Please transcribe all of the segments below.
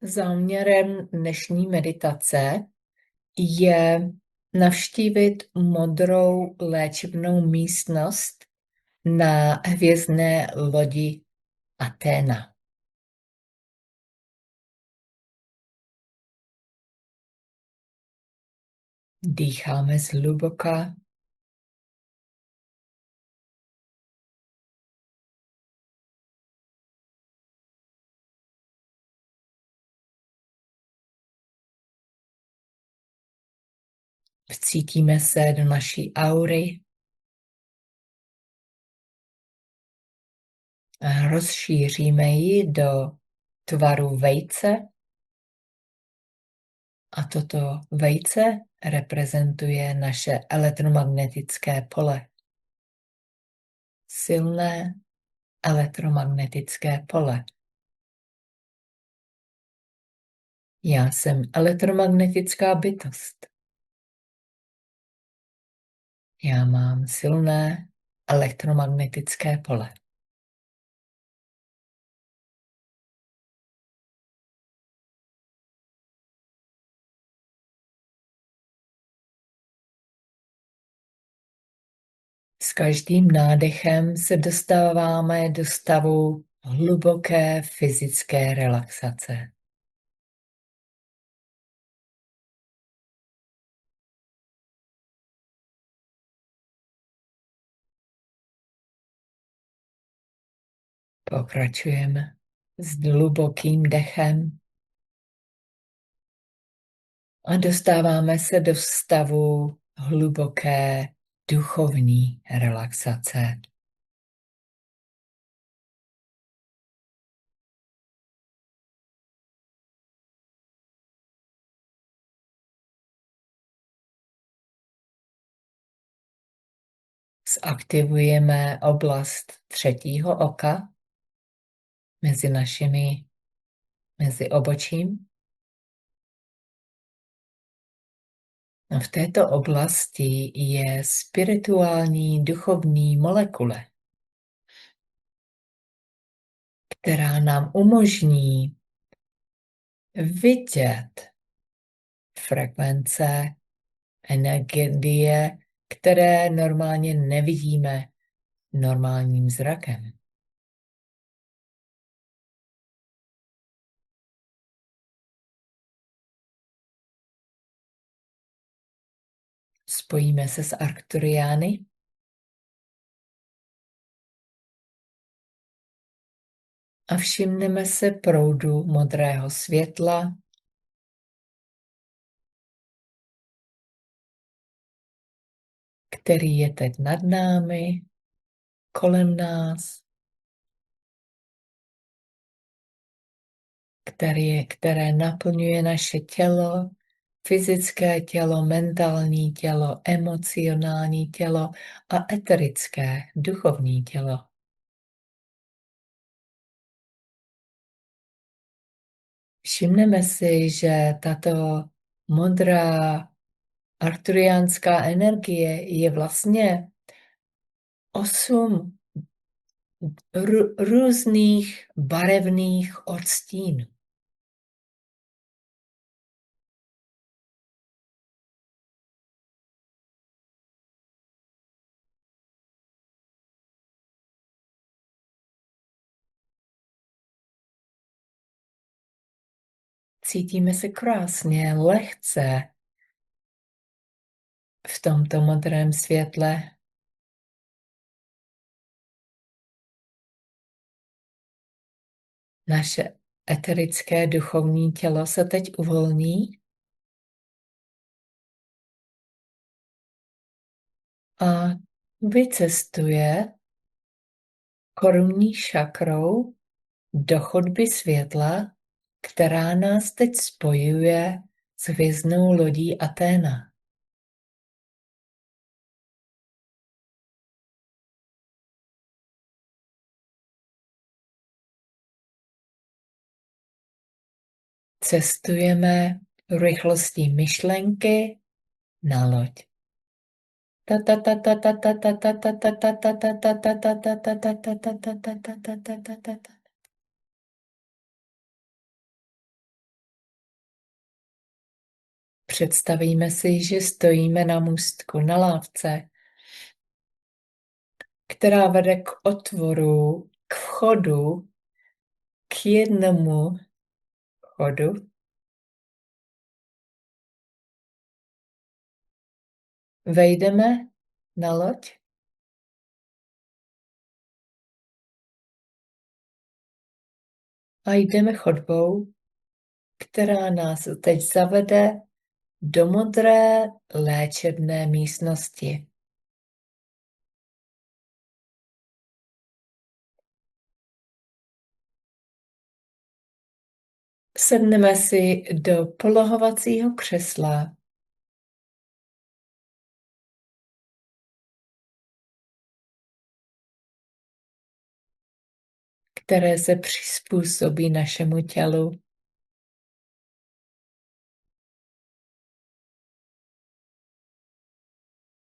Záměrem dnešní meditace je navštívit modrou léčebnou místnost na hvězdné lodi Athena. Dýcháme zhluboka. Vcítíme se do naší aury a rozšíříme ji do tvaru vejce. A toto vejce reprezentuje naše elektromagnetické pole. Silné elektromagnetické pole. Já jsem elektromagnetická bytost. Já mám silné elektromagnetické pole. S každým nádechem se dostáváme do stavu hluboké fyzické relaxace. Pokračujeme s hlubokým dechem a dostáváme se do stavu hluboké duchovní relaxace. Zaktivujeme oblast třetího oka mezi obočím. A v této oblasti je spirituální duchovní molekule, která nám umožní vidět frekvence, energie, které normálně nevidíme normálním zrakem. Spojíme se s Arcturiány a všimneme se proudu modrého světla, který je teď nad námi, kolem nás, které naplňuje naše tělo, fyzické tělo, mentální tělo, emocionální tělo a eterické, duchovní tělo. Všimneme si, že tato modrá arturiánská energie je vlastně 8 různých barevných odstínů. Cítíme se krásně, lehce v tomto modrém světle. Naše eterické duchovní tělo se teď uvolní a vycestuje korunní čakrou do chodby světla, která nás teď spojuje s hvězdnou lodí Athena. Cestujeme rychlostí myšlenky na loď. představíme si, že stojíme na můstku, na lávce, která vede k otvoru, k vchodu, k jednomu vchodu. Vejdeme na loď a jdeme chodbou, která nás teď zavede do modré léčebné místnosti. Sedneme si do polohovacího křesla. Které se přizpůsobí našemu tělu.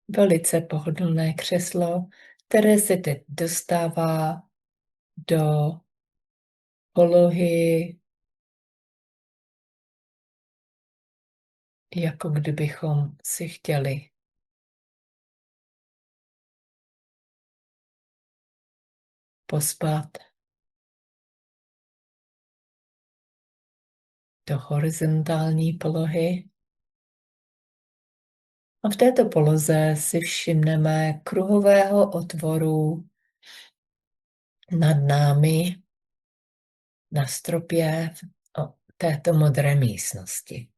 Velice pohodlné křeslo, které se teď dostává do polohy, jako kdybychom si chtěli pospat do horizontální polohy. A v této poloze si všimneme kruhového otvoru nad námi na stropě této modré místnosti.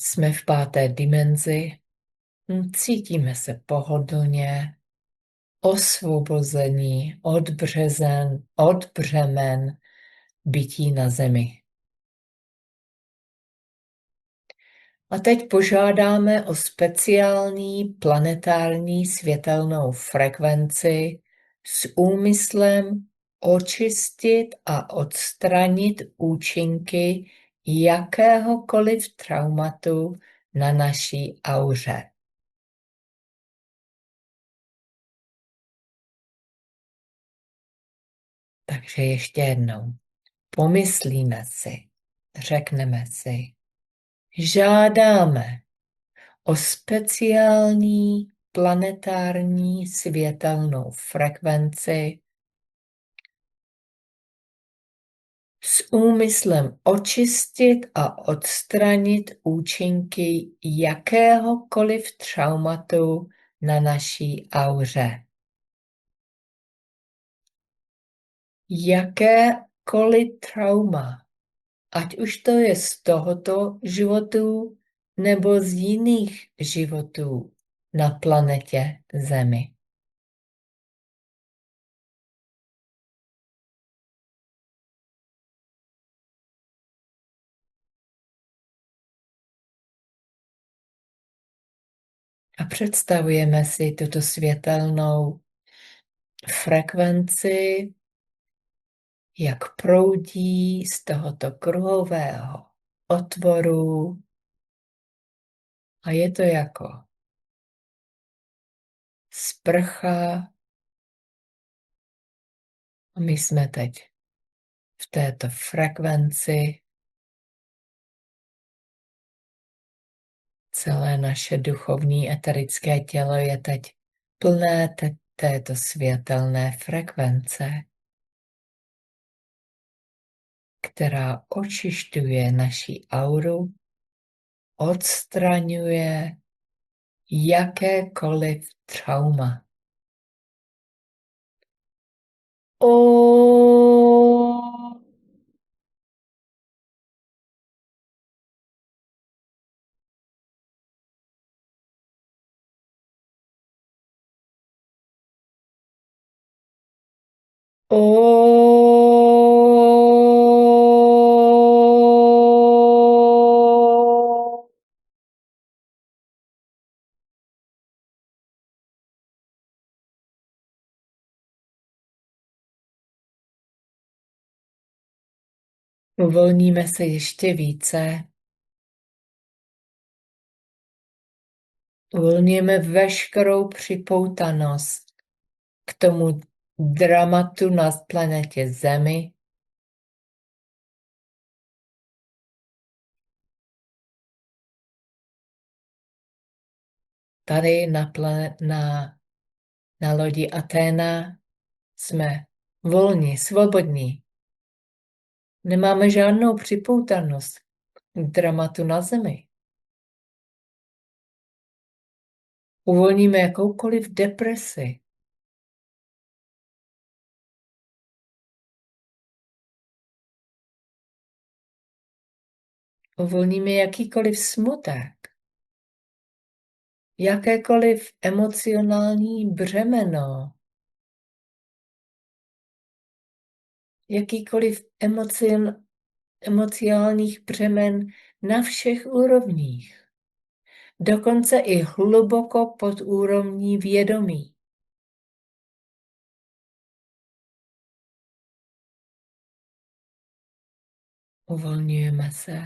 Jsme v páté dimenzi, cítíme se pohodlně, osvobození od břemen bytí na zemi. A teď požádáme o speciální planetární světelnou frekvenci s úmyslem očistit a odstranit účinky jakéhokoliv traumatu na naší auře. Takže ještě jednou. Pomyslíme si, řekneme si, žádáme o speciální planetární světelnou frekvenci s úmyslem očistit a odstranit účinky jakéhokoliv traumatu na naší auře. Jakékoliv trauma, ať už to je z tohoto životu nebo z jiných životů na planetě Zemi. A představujeme si tuto světelnou frekvenci, jak proudí z tohoto kruhového otvoru a je to jako sprcha. A my jsme teď v této frekvenci. Celé naše duchovní eterické tělo je teď plné této světelné frekvence, která očišťuje naši auru, odstraňuje jakékoliv trauma. Uvolníme se ještě více. Uvolníme veškerou připoutanost k tomu dramatu na planetě Zemi, tady na lodi Athena jsme volní, svobodní. Nemáme žádnou připoutanost k dramatu na Zemi. Uvolníme jakoukoliv depresi. Uvolníme jakýkoliv smutek. Jakékoliv emocionální břemeno. Jakýkoliv emocionálních břemen na všech úrovních. Dokonce i hluboko pod úrovní vědomí. Uvolňujeme se.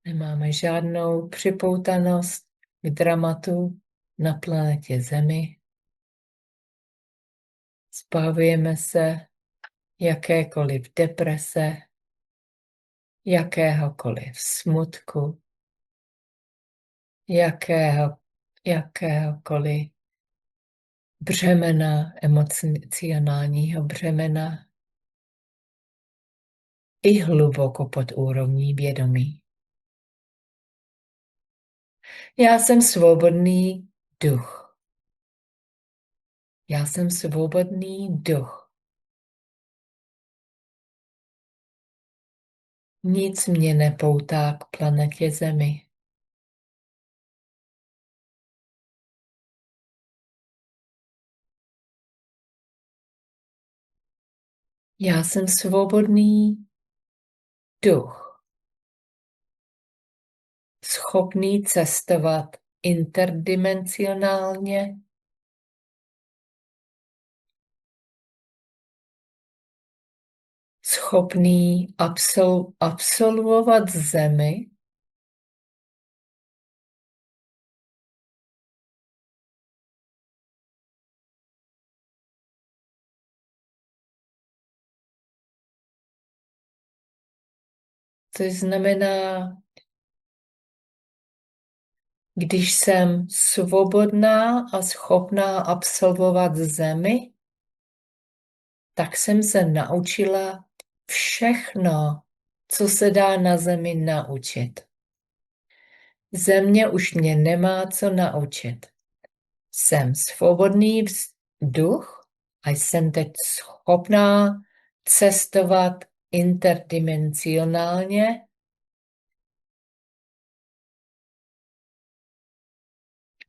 Nemáme žádnou připoutanost k dramatu na planetě Zemi. Zbavujeme se jakékoliv deprese, jakéhokoliv smutku, jakéhokoliv břemena, emocionálního břemena i hluboko pod úrovní vědomí. Já jsem svobodný duch. Já jsem svobodný duch. Nic mě nepoutá k planetě Zemi. Já jsem svobodný duch, schopný cestovat interdimensionálně, schopný absolvovat Zemi, což znamená, když jsem svobodná a schopná absolvovat Zemi, tak jsem se naučila všechno, co se dá na Zemi naučit. Země už mě nemá co naučit. Jsem svobodný duch a jsem teď schopná cestovat interdimensionálně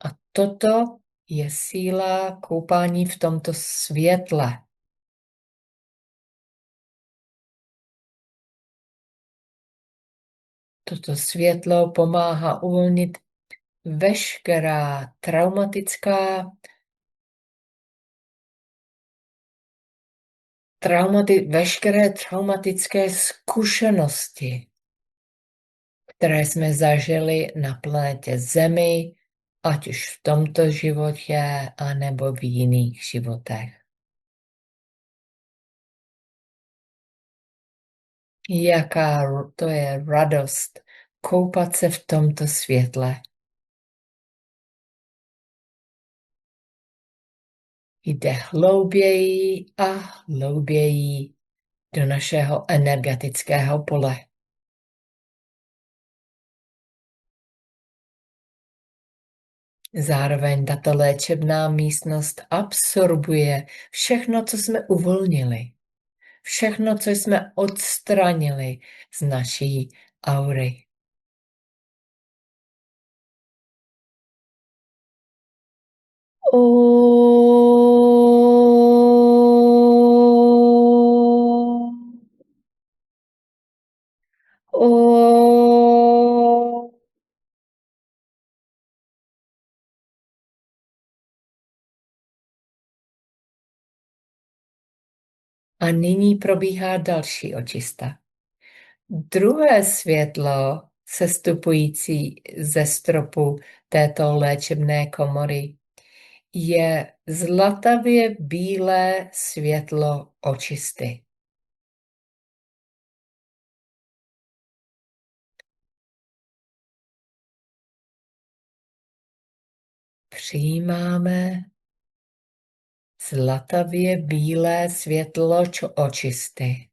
a toto je síla koupání v tomto světle. Toto světlo pomáhá uvolnit veškerá veškeré traumatické zkušenosti, které jsme zažili na planetě Zemi, ať už v tomto životě, anebo v jiných životech. Jaká to je radost koupat se v tomto světle. Jde hlouběji a hlouběji do našeho energetického pole. Zároveň tato léčebná místnost absorbuje všechno, co jsme uvolnili. Všechno, co jsme odstranili z naší aury. A nyní probíhá další očista. Druhé světlo, sestupující ze stropu této léčebné komory, je zlatavě bílé světlo očisty. Přijímáme zlatavě bílé světlo očisty.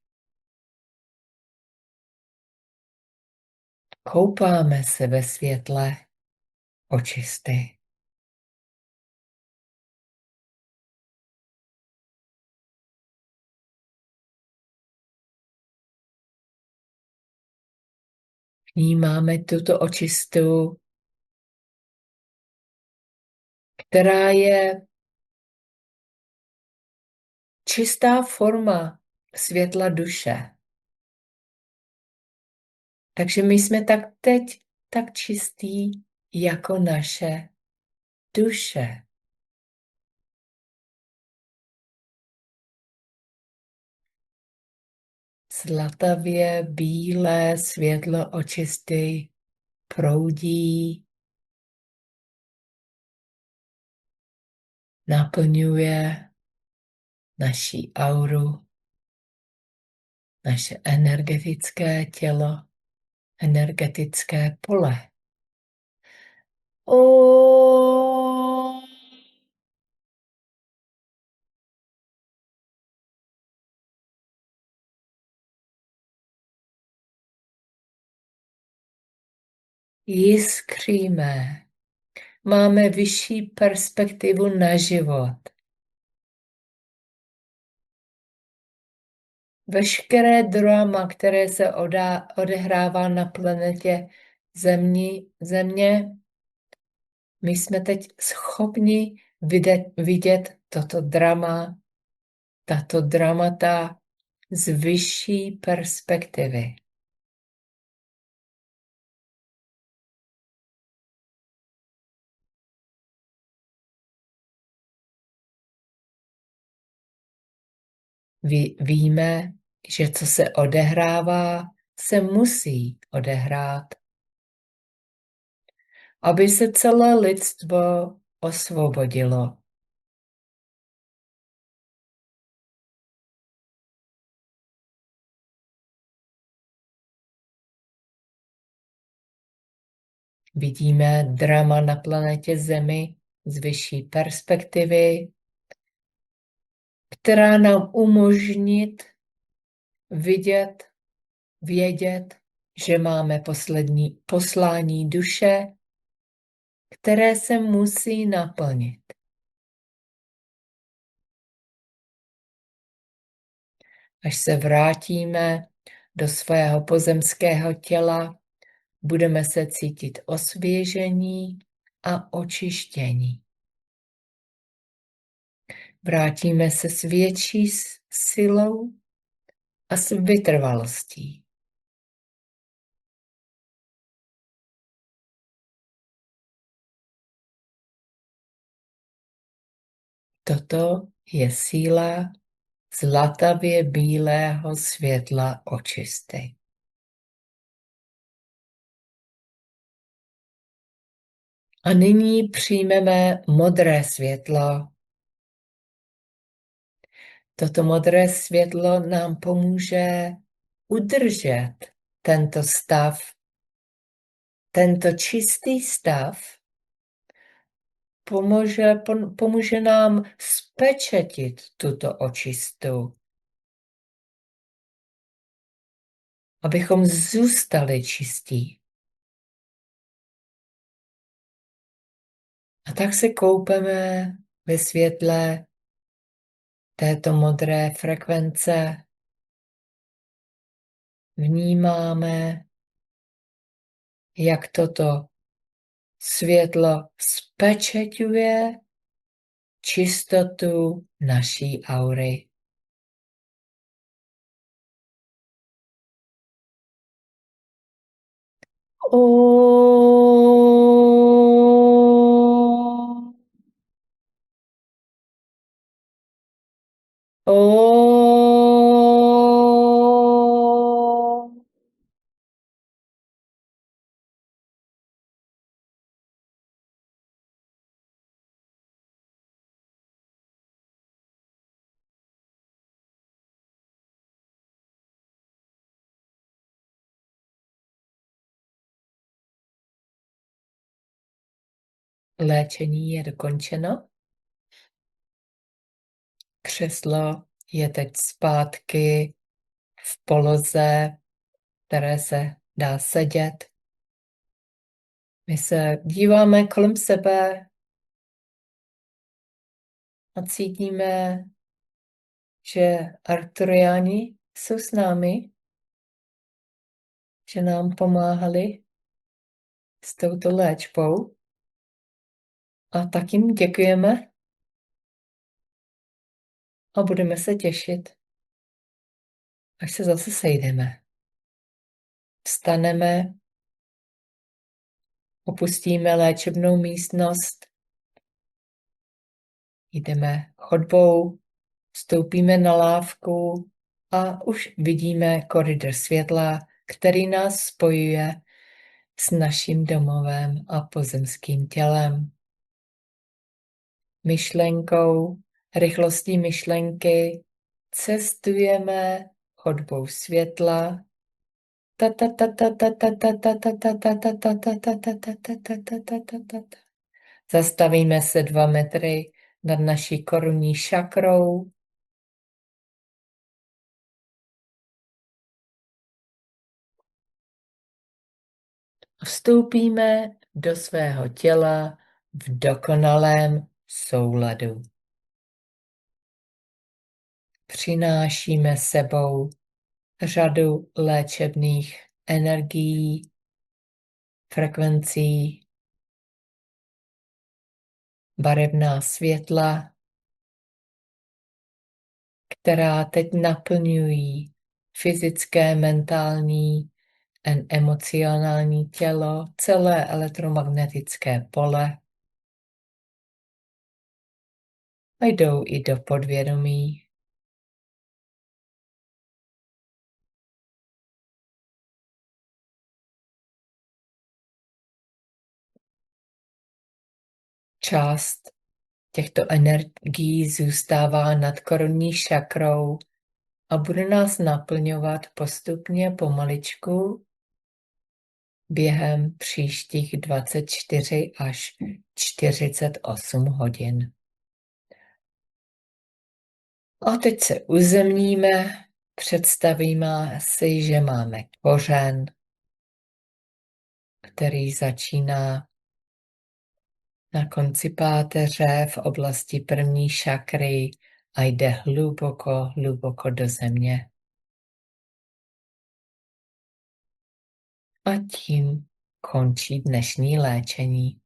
Koupáme se ve světle očisty. Vnímáme tuto očistu, která je čistá forma světla duše. Takže my jsme teď tak čistí jako naše duše. Zlatavě bílé světlo očisty proudí, naplňuje naší auru, naše energetické tělo, energetické pole. O jiskříme. Máme vyšší perspektivu na život. Veškeré drama, které se odehrává na planetě Země, my jsme teď schopni vidět tato dramata z vyšší perspektivy. Víme, že co se odehrává, se musí odehrát, aby se celé lidstvo osvobodilo. Vidíme drama na planetě Zemi z vyšší perspektivy, která nám umožnit vědět, že máme poslání duše, které se musí naplnit. Až se vrátíme do svého pozemského těla, budeme se cítit osvěžení a očištění. Vrátíme se s větší silou a s vytrvalostí. Toto je síla zlatavě bílého světla očisty. A nyní přijmeme modré světlo. Toto modré světlo nám pomůže udržet tento stav, tento čistý stav, pomůže nám spečetit tuto očistu, abychom zůstali čistí. A tak se koupeme ve světle této modré frekvence. Vnímáme, jak toto světlo spečeťuje čistotu naší aury. Léčení je dokončeno. Křeslo je teď zpátky v poloze, které se dá sedět. My se díváme kolem sebe a cítíme, že Arturiáni jsou s námi, že nám pomáhali s touto léčbou. A tak jim děkujeme a budeme se těšit, až se zase sejdeme. Vstaneme, opustíme léčebnou místnost, jdeme chodbou, vstoupíme na lávku a už vidíme koridor světla, který nás spojuje s naším domovem a pozemským tělem. Myšlenkou, rychlostí myšlenky cestujeme chodbou světla. Zastavíme se 2 metry nad naší korunní šakrou. Vstoupíme do svého těla v dokonalém souladu. Přinášíme sebou řadu léčebných energií, frekvencí, barevná světla, která teď naplňují fyzické, mentální a emocionální tělo, celé elektromagnetické pole a jdou i do podvědomí. Část těchto energií zůstává nad korunní šakrou a bude nás naplňovat postupně pomaličku během příštích 24 až 48 hodin. A teď se uzemníme, představíme si, že máme kořen, který začíná na konci páteře v oblasti první šakry a jde hluboko, hluboko do země. A tím končí dnešní léčení.